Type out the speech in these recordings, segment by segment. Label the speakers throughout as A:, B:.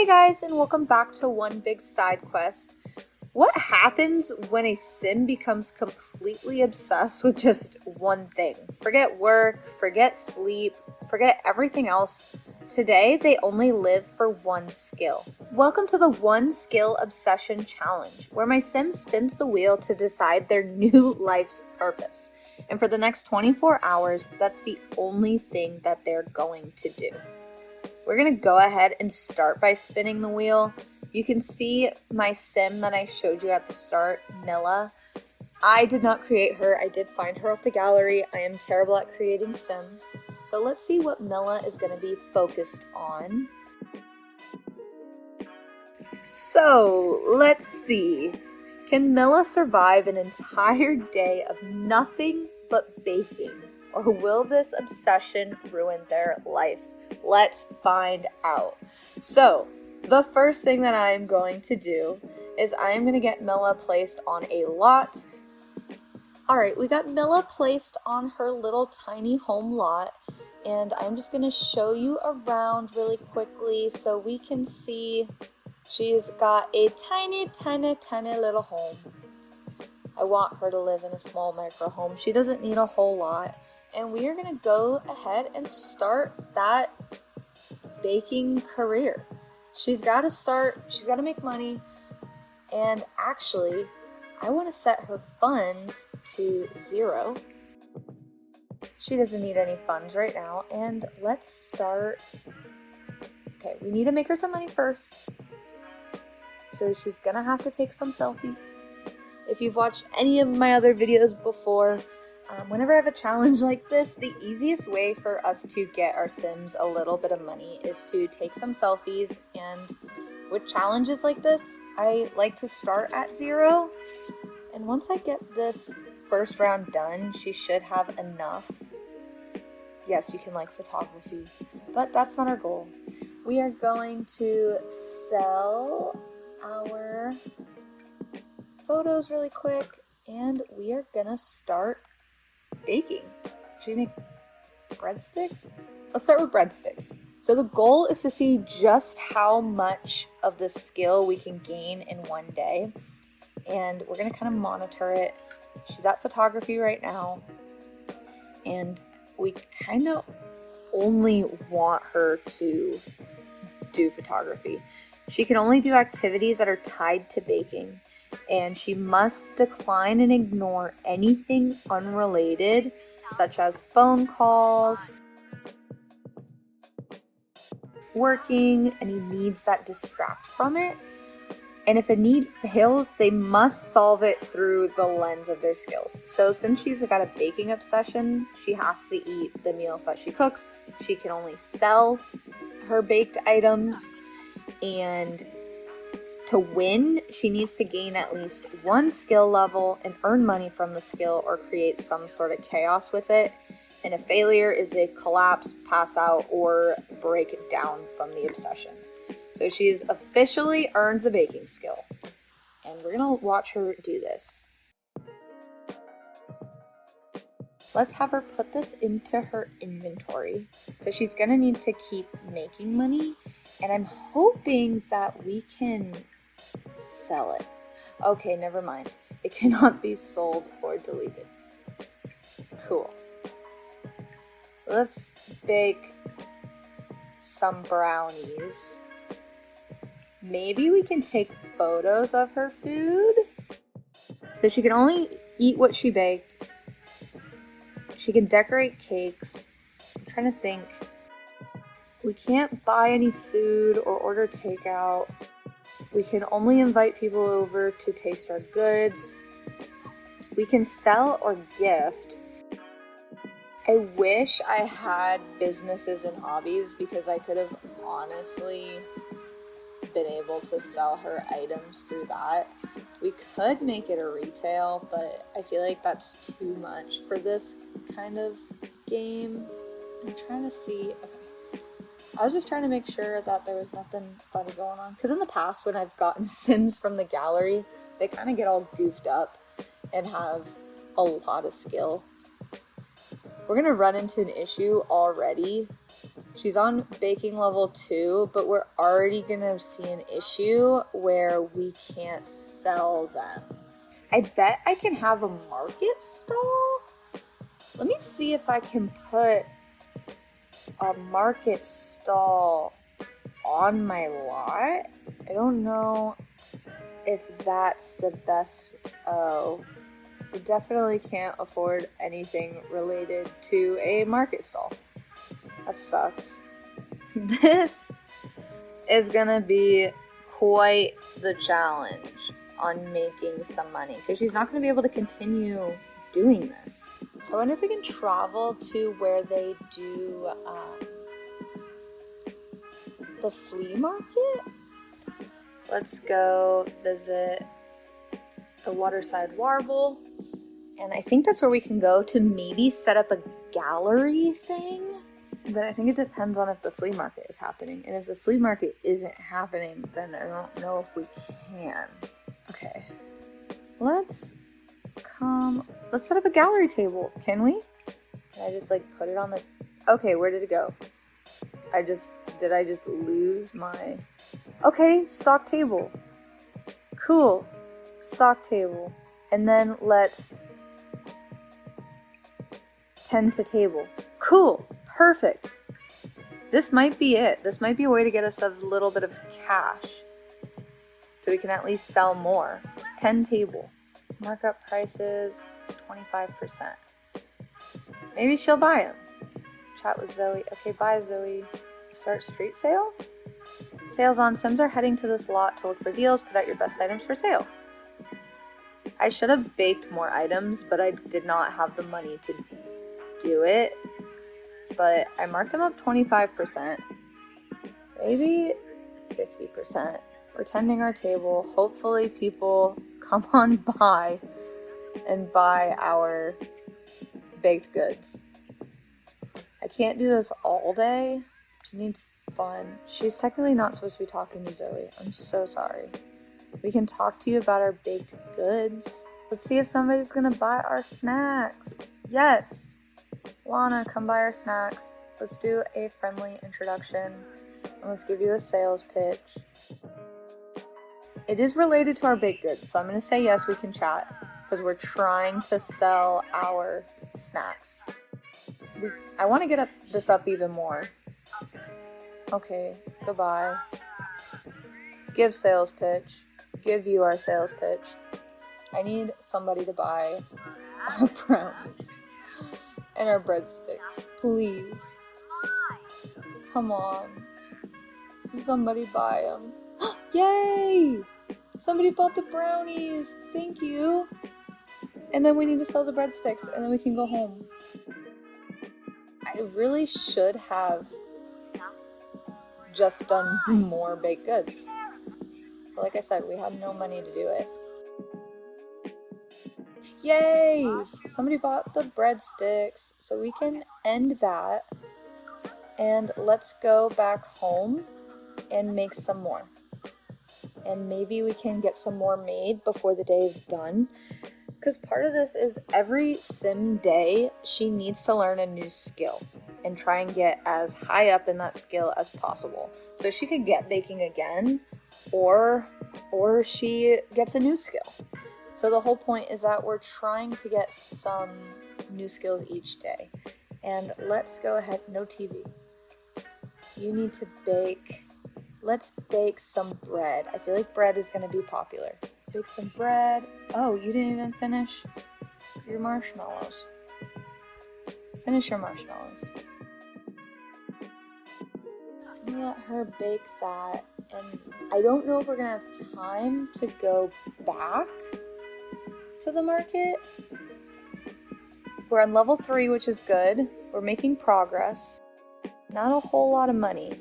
A: Hey guys, and welcome back to One Big Side Quest. What happens when a sim becomes completely obsessed with just one thing? Forget work, forget sleep, forget everything else. Today, they only live for one skill. Welcome to the One Skill Obsession Challenge, where my sim spins the wheel to decide their new life's purpose. And for the next 24 hours, that's the only thing that they're going to do. We're going to go ahead and start by spinning the wheel. You can see my sim that I showed you at the start, Milla. I did not create her. I did find her off the gallery. I am terrible at creating sims. So let's see what Milla is going to be focused on. So let's see. Can Milla survive an entire day of nothing but baking? Or will this obsession ruin their life? Let's find out. So, the first thing that I'm going to do is I'm going to get Milla placed on a lot. Alright, we got Milla placed on her little tiny home lot, and I'm just going to show you around really quickly so we can see she's got a tiny little home. I want her to live in a small micro home. She doesn't need a whole lot. And we are going to go ahead and start that baking career. She's got to make money. And actually, I want to set her funds to 0. She doesn't need any funds right now. And let's start. Okay, we need to make her some money first. So she's going to have to take some selfies. If you've watched any of my other videos before, whenever I have a challenge like this, the easiest way for us to get our sims a little bit of money is to take some selfies. And with challenges like this, I like to start at 0. And once I get this first round done, she should have enough. Yes, you can like photography, but that's not our goal. We are going to sell our photos really quick, and we are gonna start baking. Should we make breadsticks? Let's start with breadsticks. So the goal is to see just how much of the skill we can gain in one day, and we're gonna kind of monitor it. She's at photography right now, and we kind of only want her to do photography. She can only do activities that are tied to baking, and she must decline and ignore anything unrelated, such as phone calls, working, any needs that distract from it. And if a need fails, they must solve it through the lens of their skills. So since she's got a baking obsession, she has to eat the meals that she cooks. She can only sell her baked items, and to win, she needs to gain at least one skill level and earn money from the skill or create some sort of chaos with it. And a failure is they collapse, pass out, or break down from the obsession. So she's officially earned the baking skill. And we're going to watch her do this. Let's have her put this into her inventory, because she's going to need to keep making money. And I'm hoping that we can sell it. Okay, never mind. It cannot be sold or deleted. Cool. Let's bake some brownies. Maybe we can take photos of her food. So she can only eat what she baked. She can decorate cakes. I'm trying to think. We can't buy any food or order takeout. We can only invite people over to taste our goods. We can sell or gift. I wish I had businesses and hobbies, because I could have honestly been able to sell her items through that. We could make it a retail, but I feel like that's too much for this kind of game. I'm trying to see. I was just trying to make sure that there was nothing funny going on. Because in the past, when I've gotten sims from the gallery, they kind of get all goofed up and have a lot of skill. We're going to run into an issue already She's on baking level 2, but we're already gonna see an issue where we can't sell them. I bet I can have a market stall. Let me see if I can put a market stall on my lot. I don't know if that's the best. Oh, I definitely can't afford anything related to a market stall. That sucks. This is gonna be quite the challenge on making some money because she's not gonna be able to continue doing this. I wonder if we can travel to where they do the flea market. Let's go visit the Waterside Warble. And I think that's where we can go to maybe set up a gallery thing. But I think it depends on if the flea market is happening. And if the flea market isn't happening, then I don't know if we can. Okay. Let's set up a gallery table. Can we? Can I just like put it on the... Okay, where did it go? Did I just lose my... Okay, stock table. Cool. Stock table. And then let's tend to table. Cool. Perfect. This might be it. This might be a way to get us a little bit of cash. So we can at least sell more. 10 table. Markup prices, 25%. Maybe she'll buy them. Chat with Zoe. Okay, bye Zoe. Start street sale? Sales on. Sims are heading to this lot to look for deals. Put out your best items for sale. I should have baked more items, but I did not have the money to do it. But I marked them up 25%. Maybe 50%. We're tending our table. Hopefully people come on by and buy our baked goods. I can't do this all day. She needs fun. She's technically not supposed to be talking to Zoe. I'm so sorry. We can talk to you about our baked goods. Let's see if somebody's gonna buy our snacks. Yes! Lana, come buy our snacks. Let's do a friendly introduction. And let's give you a sales pitch. It is related to our baked goods, so I'm gonna say yes, we can chat. Because we're trying to sell our snacks. I want to get this up even more. Okay, goodbye. Give sales pitch. Give you our sales pitch. I need somebody to buy our brownies and our breadsticks, please. Come on. Somebody buy them. Yay! Somebody bought the brownies. Thank you. And then we need to sell the breadsticks and then we can go home. I really should have just done more baked goods. But like I said, we had no money to do it. Yay! Somebody bought the breadsticks, so we can end that. And let's go back home and make some more. And maybe we can get some more made before the day is done. Because part of this is every sim day, she needs to learn a new skill and try and get as high up in that skill as possible. So she could get baking again, or she gets a new skill. So the whole point is that we're trying to get some new skills each day. And let's go ahead, no TV. You need to bake. Let's bake some bread. I feel like bread is going to be popular. Bake some bread. Oh, you didn't even finish your marshmallows. Finish your marshmallows. I'm gonna let her bake that. And I don't know if we're gonna have time to go back to the market. We're on level 3, which is good. We're making progress. Not a whole lot of money.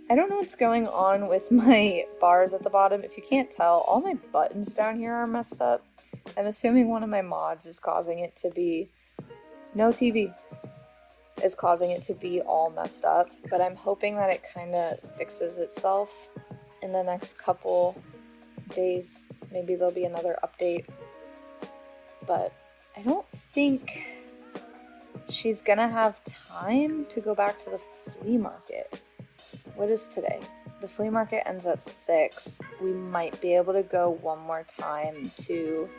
A: I don't know what's going on with my bars at the bottom. If you can't tell, all my buttons down here are messed up. I'm assuming one of my mods is causing it to be... No TV. Is causing it to be all messed up. But I'm hoping that it kind of fixes itself in the next couple days. Maybe there'll be another update. But I don't think she's gonna have time to go back to the flea market. What is today? The flea market ends at 6. We might be able to go one more time to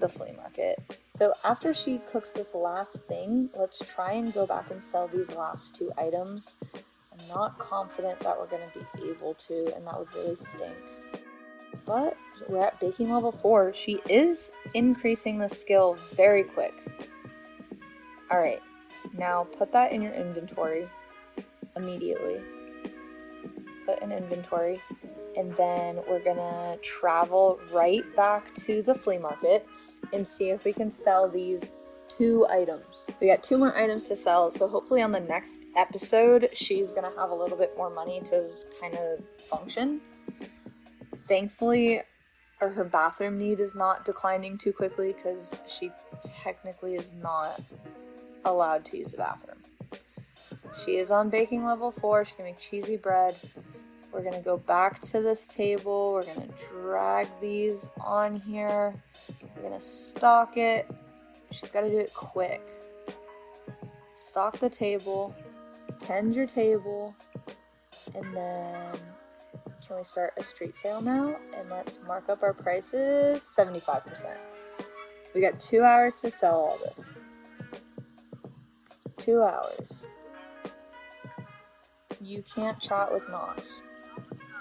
A: the flea market. So after she cooks this last thing, let's try and go back and sell these last 2 items. I'm not confident that we're going to be able to, and that would really stink. But we're at baking level 4. She is increasing the skill very quick. Alright, now put that in your inventory immediately. Put in inventory. And then we're gonna travel right back to the flea market and see if we can sell these 2 items. We got 2 more items to sell, so hopefully on the next episode, she's gonna have a little bit more money to kind of function. Thankfully, her bathroom need is not declining too quickly because she technically is not allowed to use the bathroom. She is on baking level 4. She can make cheesy bread. We're going to go back to this table. We're going to drag these on here. We're going to stock it. She's got to do it quick. Stock the table. Tend your table. And then, can we start a street sale now? And let's mark up our prices 75%. We got 2 hours to sell all this. 2 hours. You can't chat with Knox.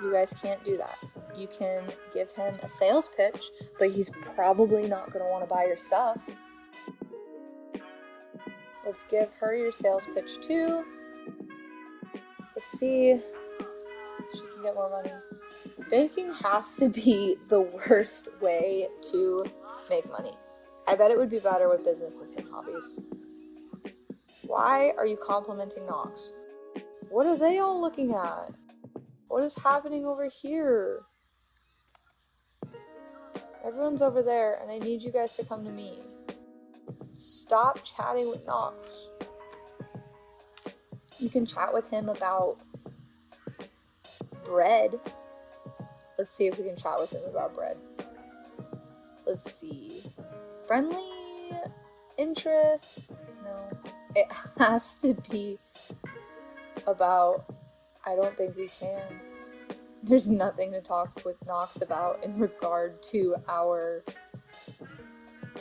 A: You guys can't do that. You can give him a sales pitch, but he's probably not going to want to buy your stuff. Let's give her your sales pitch too. Let's see if she can get more money. Baking has to be the worst way to make money. I bet it would be better with businesses and hobbies. Why are you complimenting Knox? What are they all looking at? What is happening over here? Everyone's over there, and I need you guys to come to me. Stop chatting with Knox. You can chat with him about bread. Let's see if we can chat with him about bread. Let's see. Friendly interest? No. It has to be about... I don't think we can. There's nothing to talk with Knox about in regard to our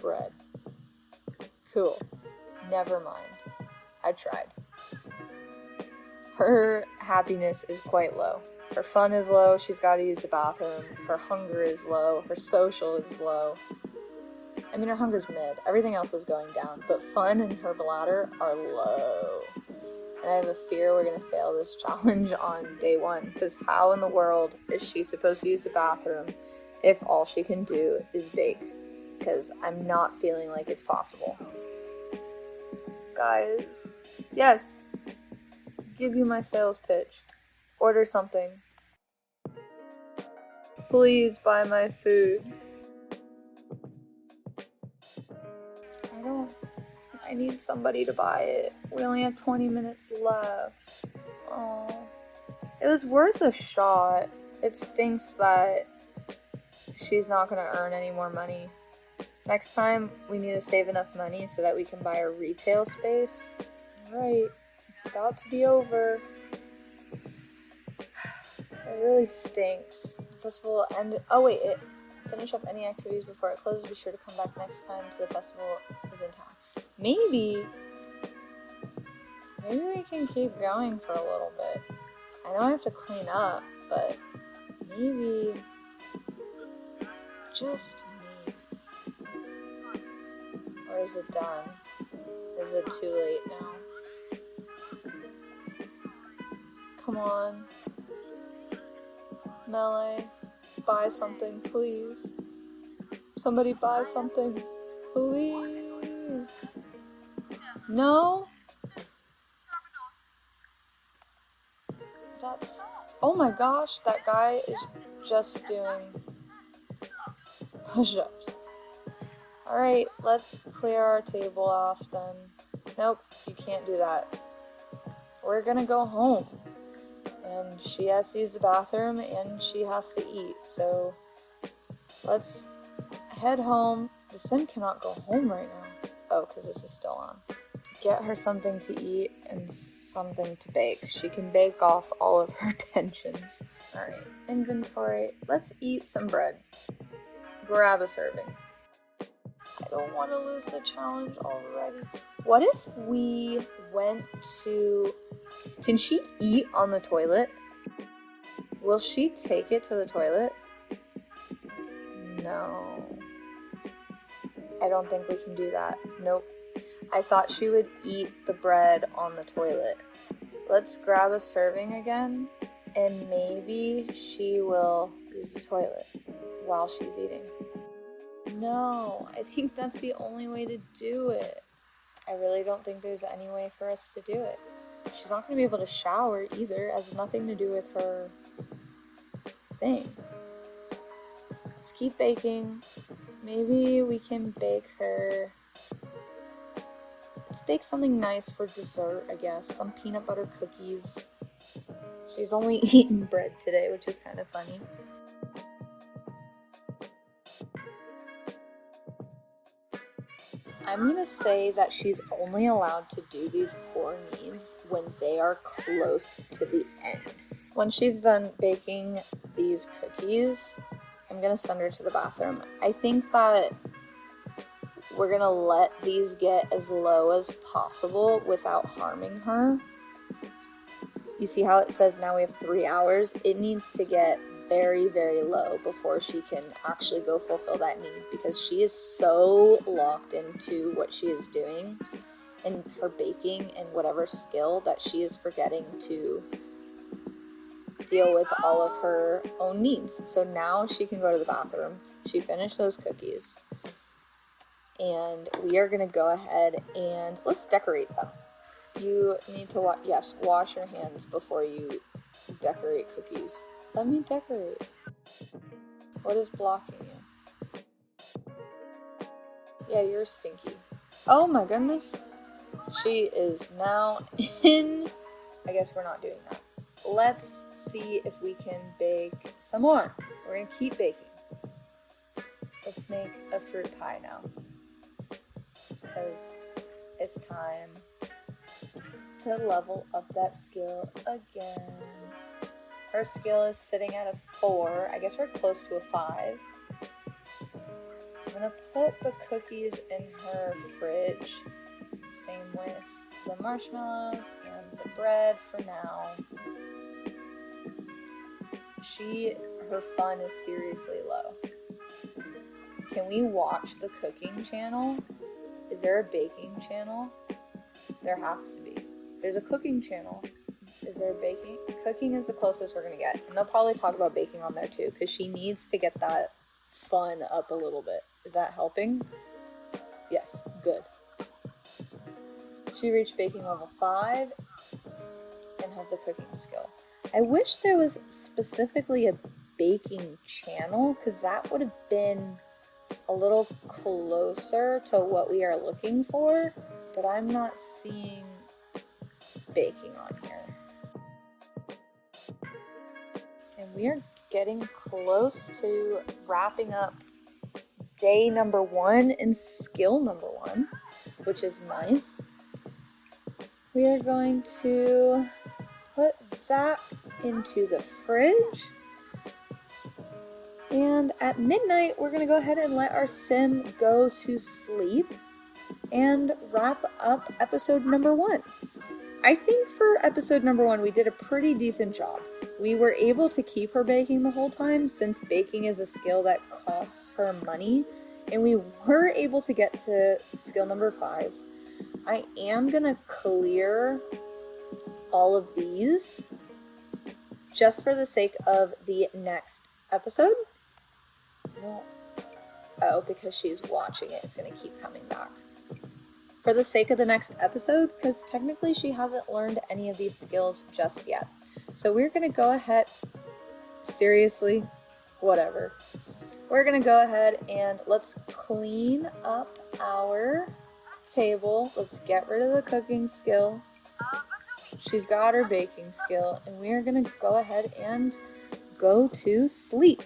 A: bread. Cool. Never mind. I tried. Her happiness is quite low. Her fun is low. She's got to use the bathroom. Her hunger is low. Her social is low. I mean, her hunger's mid. Everything else is going down. But fun and her bladder are low. And I have a fear we're going to fail this challenge on day 1. Because how in the world is she supposed to use the bathroom if all she can do is bake? Because I'm not feeling like it's possible. Guys. Yes. Give you my sales pitch. Order something. Please buy my food. I need somebody to buy it. We only have 20 minutes left. Oh, it was worth a shot. It stinks that she's not going to earn any more money. Next time, we need to save enough money so that we can buy a retail space. Alright, it's about to be over. It really stinks. The festival ended. Oh wait, finish up any activities before it closes. Be sure to come back next time to the festival is in town. Maybe we can keep going for a little bit. I know I have to clean up, but maybe, just maybe. Or is it done? Is it too late now? Come on. Melee, buy something, please. Somebody buy something, please. No? Oh my gosh, that guy is just doing push-ups. Alright, let's clear our table off then. Nope, you can't do that. We're gonna go home. And she has to use the bathroom and she has to eat. So let's head home. The sim cannot go home right now. Oh, because this is still on. get her something to eat and something to bake. She can bake off all of her tensions. Alright, inventory. Let's eat some bread. Grab a serving. I don't want to lose the challenge already. What if we went to... Can she eat on the toilet? Will she take it to the toilet? No. I don't think we can do that. Nope. I thought she would eat the bread on the toilet. Let's grab a serving again, and maybe she will use the toilet while she's eating. No, I think that's the only way to do it. I really don't think there's any way for us to do it. She's not going to be able to shower either. It has nothing to do with her thing. Let's keep baking. Maybe we can bake her... Let's bake something nice for dessert, I guess. Some peanut butter cookies. She's only eaten bread today, which is kind of funny. I'm going to say that she's only allowed to do these core needs when they are close to the end. When she's done baking these cookies, I'm going to send her to the bathroom. I think that we're going to let these get as low as possible without harming her. You see how it says now we have 3 hours? It needs to get very, very low before she can actually go fulfill that need, because she is so locked into what she is doing and her baking and whatever skill that she is forgetting to deal with all of her own needs. So now she can go to the bathroom. She finished those cookies, and we are going to go ahead and let's decorate them. You need to wash your hands before you decorate cookies. Let me decorate. What is blocking you? Yeah, you're stinky. Oh my goodness. She is now in... I guess we're not doing that. Let's see if we can bake some more. We're going to keep baking. Let's make a fruit pie now, because it's time to level up that skill again. Her skill is sitting at a 4. I guess we're close to a 5. I'm going to put the cookies in her fridge. Same with the marshmallows and the bread for now. Her fun is seriously low. Can we watch the cooking channel? Is there a baking channel? There has to be. There's a cooking channel. Is there a baking? Cooking is the closest we're going to get. And they'll probably talk about baking on there too, because she needs to get that fun up a little bit. Is that helping? Yes, good. She reached baking level 5 and has the cooking skill. I wish there was specifically a baking channel, because that would have been a little closer to what we are looking for, but I'm not seeing baking on here. And we are getting close to wrapping up day number 1 and skill number 1, which is nice. We are going to put that into the fridge. And at midnight, we're going to go ahead and let our sim go to sleep and wrap up episode number 1. I think for episode number 1, we did a pretty decent job. We were able to keep her baking the whole time, since baking is a skill that costs her money, and we were able to get to skill number 5. I am going to clear all of these just for the sake of the next episode. Oh, because she's watching it, it's going to keep coming back. For the sake of the next episode, because technically she hasn't learned any of these skills just yet. So we're going to go ahead, seriously, whatever. We're going to go ahead and let's clean up our table. Let's get rid of the cooking skill. She's got her baking skill, and we are going to go ahead and go to sleep.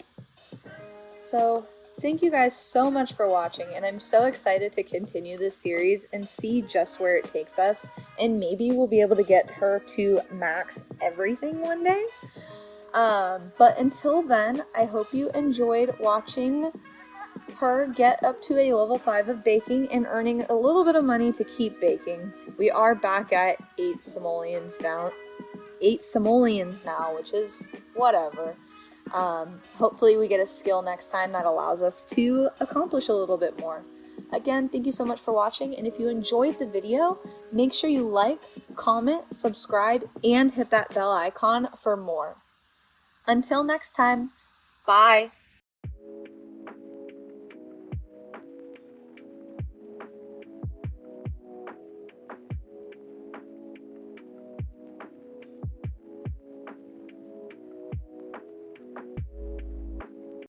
A: So Thank you guys so much for watching, and I'm so excited to continue this series and see just where it takes us, and maybe we'll be able to get her to max everything one day. But until then, I hope you enjoyed watching her get up to a level 5 of baking and earning a little bit of money to keep baking. We are back at 8 simoleons now, which is whatever. Hopefully we get a skill next time that allows us to accomplish a little bit more. Again, thank you so much for watching, and if you enjoyed the video, make sure you like, comment, subscribe, and hit that bell icon for more. Until next time, bye!